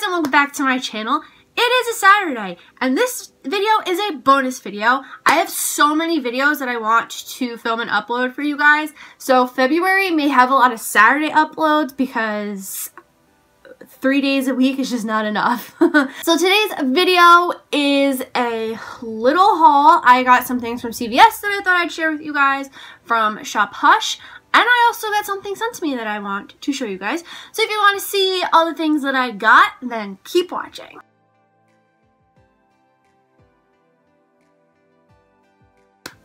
and welcome back to my channel. It is a Saturday and this video is a bonus video. I have so many videos that I want to film and upload for you guys. So February may have a lot of Saturday uploads because 3 days a week is just not enough. So today's video is a little haul. I got some things from CVS that I thought I'd share with you guys from Shop Hush. And I also got something sent to me that I want to show you guys. So if you want to see all the things that I got, then keep watching.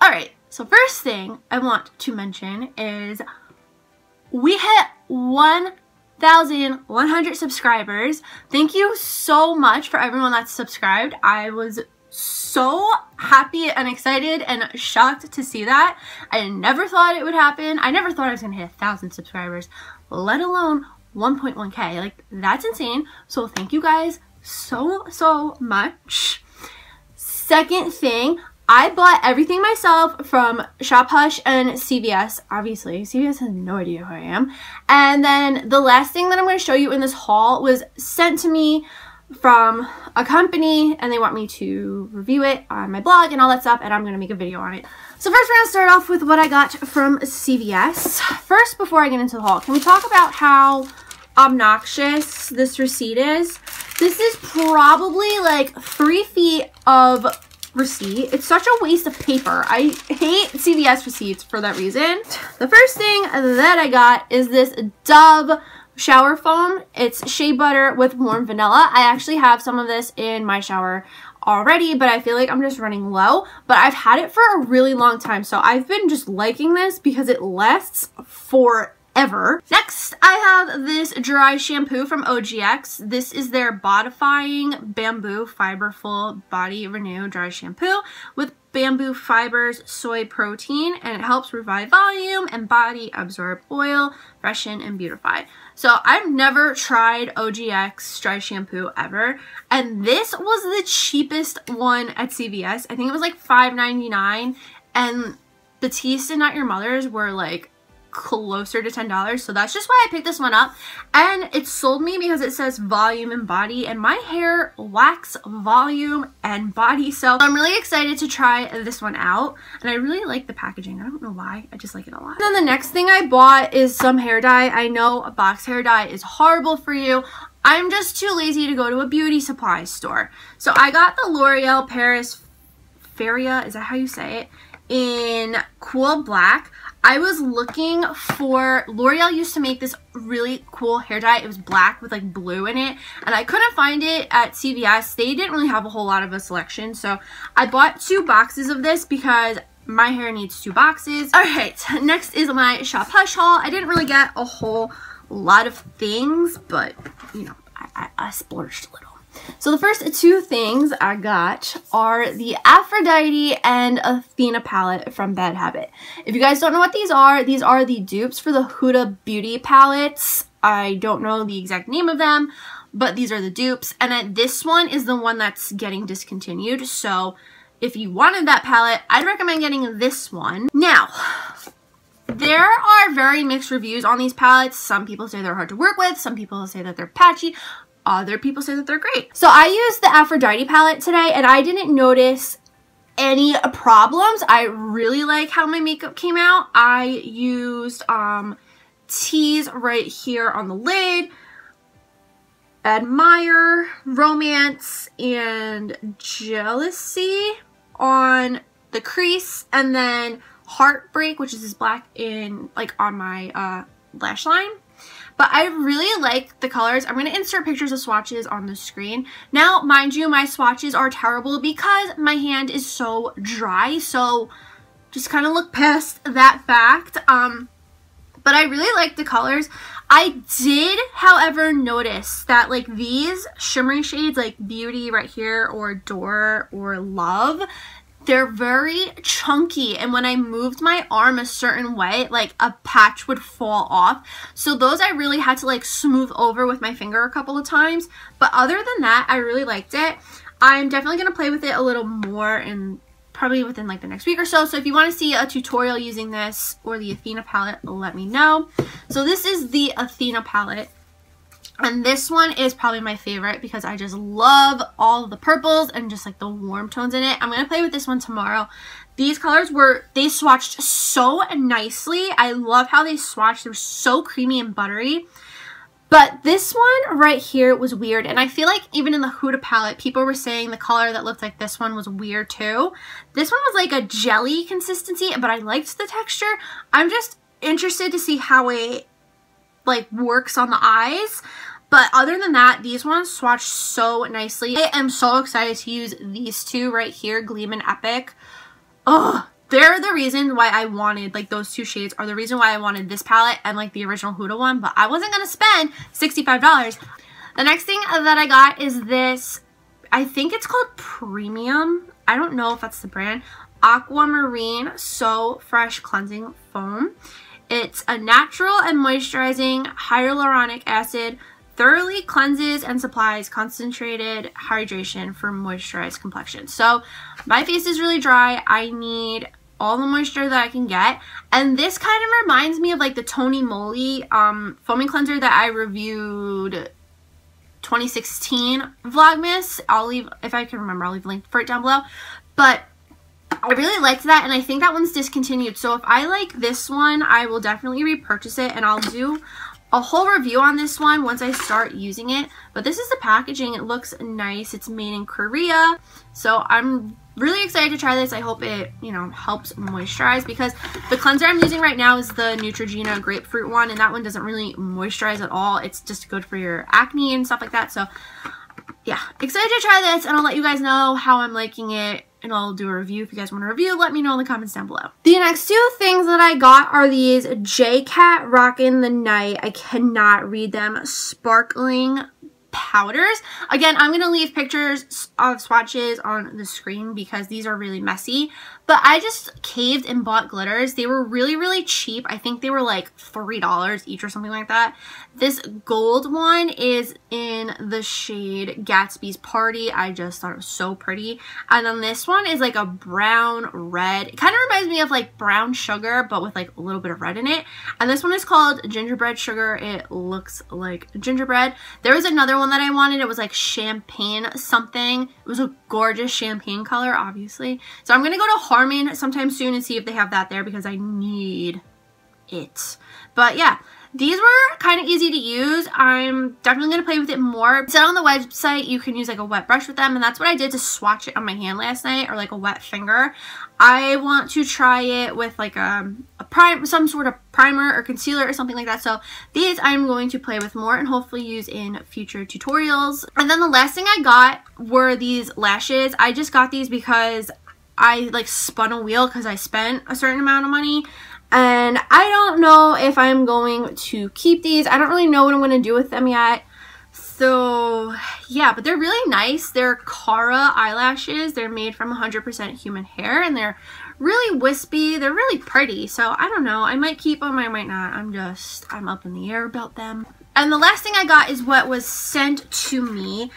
Alright, so first thing I want to mention is we hit 1,100 subscribers. Thank you so much for everyone that's subscribed. I was so happy and excited and shocked to see that. I never thought it would happen. I never thought I was gonna hit 1,000 subscribers, let alone 1.1k. Like, that's insane. So thank you guys so much. Second thing, I bought everything myself from Shop Hush and CVS. Obviously, CVS has no idea who I am. And then the last thing that I'm going to show you in this haul was sent to me from a company, and they want me to review it on my blog and all that stuff, and I'm going to make a video on it. So first we're going to start off with what I got from CVS. First, before I get into the haul, can we talk about how obnoxious this receipt is? This is probably like 3 feet of receipt. It's such a waste of paper. I hate CVS receipts for that reason. The first thing that I got is this Dove shower foam. It's shea butter with warm vanilla. I actually have some of this in my shower already, but I feel like I'm just running low. But I've had it for a really long time, so I've been just liking this because it lasts forever. Next, I have this dry shampoo from OGX. This is their bodifying bamboo fiberful body renew dry shampoo with bamboo fibers, soy protein, and it helps revive volume and body absorb oil, freshen, and beautify. So I've never tried OGX dry shampoo ever, and this was the cheapest one at CVS. I think it was like $5.99, and Batiste and Not Your Mother's were like closer to $10, so that's just why I picked this one up. And it sold me because it says volume and body, and my hair lacks volume and body, so I'm really excited to try this one out. And I really like the packaging. I don't know why, I just like it a lot. And then the next thing I bought is some hair dye. I know a box hair dye is horrible for you. I'm just too lazy to go to a beauty supply store, so I got the L'Oreal Paris Feria, is that how you say it, in Cool Black. I was looking for, L'Oreal used to make this really cool hair dye. It was black with like blue in it, and I couldn't find it at CVS. They didn't really have a whole lot of a selection, so I bought 2 boxes of this because my hair needs 2 boxes. Alright, next is my Shop Hush haul. I didn't really get a whole lot of things, but you know, I splurged a little. So the first 2 things I got are the Aphrodite and Athena palette from Bad Habit. If you guys don't know what these are the dupes for the Huda Beauty palettes. I don't know the exact name of them, but these are the dupes. And this one is the one that's getting discontinued. So if you wanted that palette, I'd recommend getting this one. Now, there are very mixed reviews on these palettes. Some people say they're hard to work with. Some people say that they're patchy. Other people say that they're great. So I used the Aphrodite palette today, and I didn't notice any problems. I really like how my makeup came out. I used Tease right here on the lid, Admire, Romance, and Jealousy on the crease, and then Heartbreak, which is this black in like on my lash line. But I really like the colors. I'm going to insert pictures of swatches on the screen. Now, mind you, my swatches are terrible because my hand is so dry. So just kind of look past that fact. But I really like the colors. I did, however, notice that like these shimmery shades like Beauty right here or Adore or Love, they're very chunky, and when I moved my arm a certain way, like a patch would fall off. So those I really had to like smooth over with my finger a couple of times. But other than that, I really liked it. I'm definitely going to play with it a little more and probably within like the next week or so. So if you want to see a tutorial using this or the Athena palette, let me know. So this is the Athena palette. And this one is probably my favorite because I just love all of the purples and just like the warm tones in it. I'm going to play with this one tomorrow. These colors they swatched so nicely. I love how they swatched. They were so creamy and buttery. But this one right here was weird. And I feel like even in the Huda palette, people were saying the color that looked like this one was weird too. This one was like a jelly consistency, but I liked the texture. I'm just interested to see how it like works on the eyes. But other than that, these ones swatched so nicely. I am so excited to use these two right here, Gleam and Epic. Oh, they're the reason why I wanted, like, those two shades are the reason why I wanted this palette and, like, the original Huda one. But I wasn't going to spend $65. The next thing that I got is this, I think it's called Premium. I don't know if that's the brand. Aquamarine So Fresh Cleansing Foam. It's a natural and moisturizing hyaluronic acid, thoroughly cleanses and supplies concentrated hydration for moisturized complexion. So my face is really dry. I need all the moisture that I can get. And this kind of reminds me of like the Tony Moly foaming cleanser that I reviewed 2016 Vlogmas. I'll leave, if I can remember, I'll leave a link for it down below. But I really liked that, and I think that one's discontinued. So if I like this one, I will definitely repurchase it, and I'll do a whole review on this one once I start using it. But this is the packaging. It looks nice. It's made in Korea. So I'm really excited to try this. I hope it, you know, helps moisturize, because the cleanser I'm using right now is the Neutrogena grapefruit one, and that one doesn't really moisturize at all. It's just good for your acne and stuff like that. So yeah, excited to try this, and I'll let you guys know how I'm liking it. And I'll do a review. If you guys want a review, let me know in the comments down below. The next two things that I got are these J-Cat Rockin' the Night. I cannot read them. Sparkling powders. Again, I'm going to leave pictures of swatches on the screen because these are really messy. But I just caved and bought glitters. They were really, really cheap. I think they were like $3 each or something like that. This gold one is in the shade Gatsby's Party. I just thought it was so pretty. And then this one is like a brown red. It kind of reminds me of like brown sugar, but with like a little bit of red in it. And this one is called Gingerbread Sugar. It looks like gingerbread. There was another one that I wanted. It was like champagne something. It was a gorgeous champagne color, obviously. So I'm going to go to Harmon sometime soon and see if they have that there because I need it. But yeah, these were kind of easy to use. I'm definitely going to play with it more. It said on the website you can use like a wet brush with them, and that's what I did to swatch it on my hand last night, or like a wet finger. I want to try it with like some sort of primer or concealer or something like that. So these I'm going to play with more and hopefully use in future tutorials. And then the last thing I got were these lashes. I just got these because I like spun a wheel because I spent a certain amount of money. And I don't know if I'm going to keep these. I don't really know what I'm going to do with them yet. So yeah, but they're really nice. They're Cara eyelashes. They're made from 100% human hair, and they're really wispy. They're really pretty. So I don't know. I might keep them. I might not. I'm up in the air about them. And the last thing I got is what was sent to me.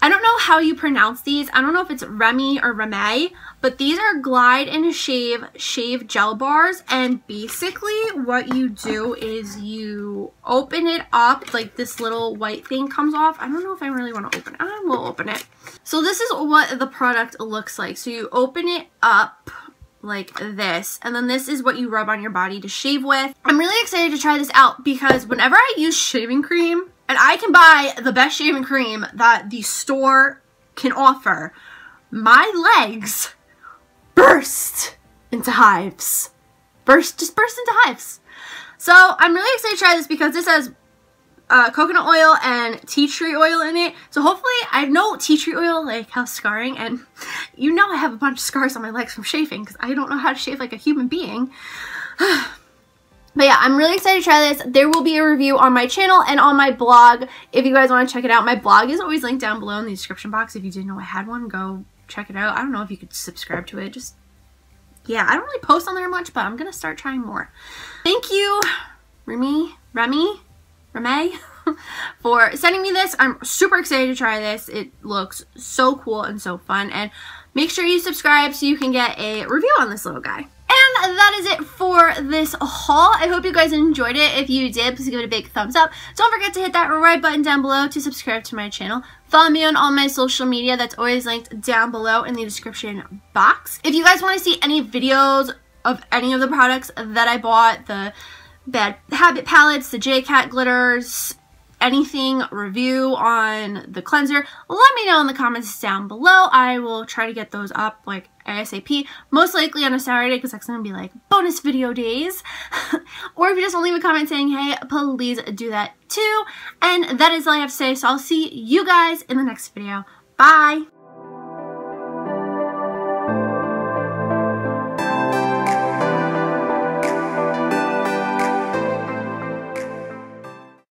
I don't know how you pronounce these. I don't know if it's Remy or Remay, but these are Glide and Shave Gel Bars. And basically what you do is you open it up, like this little white thing comes off. I don't know if I really want to open it. I will open it. So this is what the product looks like. So you open it up like this, and then this is what you rub on your body to shave with. I'm really excited to try this out because whenever I use shaving cream, and I can buy the best shaving cream that the store can offer, my legs burst into hives. Just burst into hives. So I'm really excited to try this because this has coconut oil and tea tree oil in it. So hopefully, I know tea tree oil like has scarring, and you know I have a bunch of scars on my legs from shaving because I don't know how to shave like a human being. But yeah, I'm really excited to try this. There will be a review on my channel and on my blog if you guys want to check it out. My blog is always linked down below in the description box. If you didn't know I had one, go check it out. I don't know if you could subscribe to it. Just, yeah, I don't really post on there much, but I'm going to start trying more. Thank you, Remay, for sending me this. I'm super excited to try this. It looks so cool and so fun. And make sure you subscribe so you can get a review on this little guy. And And that is it for this haul. I hope you guys enjoyed it. If you did, please give it a big thumbs up. Don't forget to hit that red button down below to subscribe to my channel. Follow me on all my social media. That's always linked down below in the description box. If you guys want to see any videos of any of the products that I bought, the Bad Habit palettes, the J-Cat glitters, anything review on the cleanser, let me know in the comments down below. I will try to get those up like ASAP, most likely on a Saturday because that's going to be like bonus video days. Or if you just want to leave a comment saying hey, please do that too. And that is all I have to say, so I'll see you guys in the next video. Bye!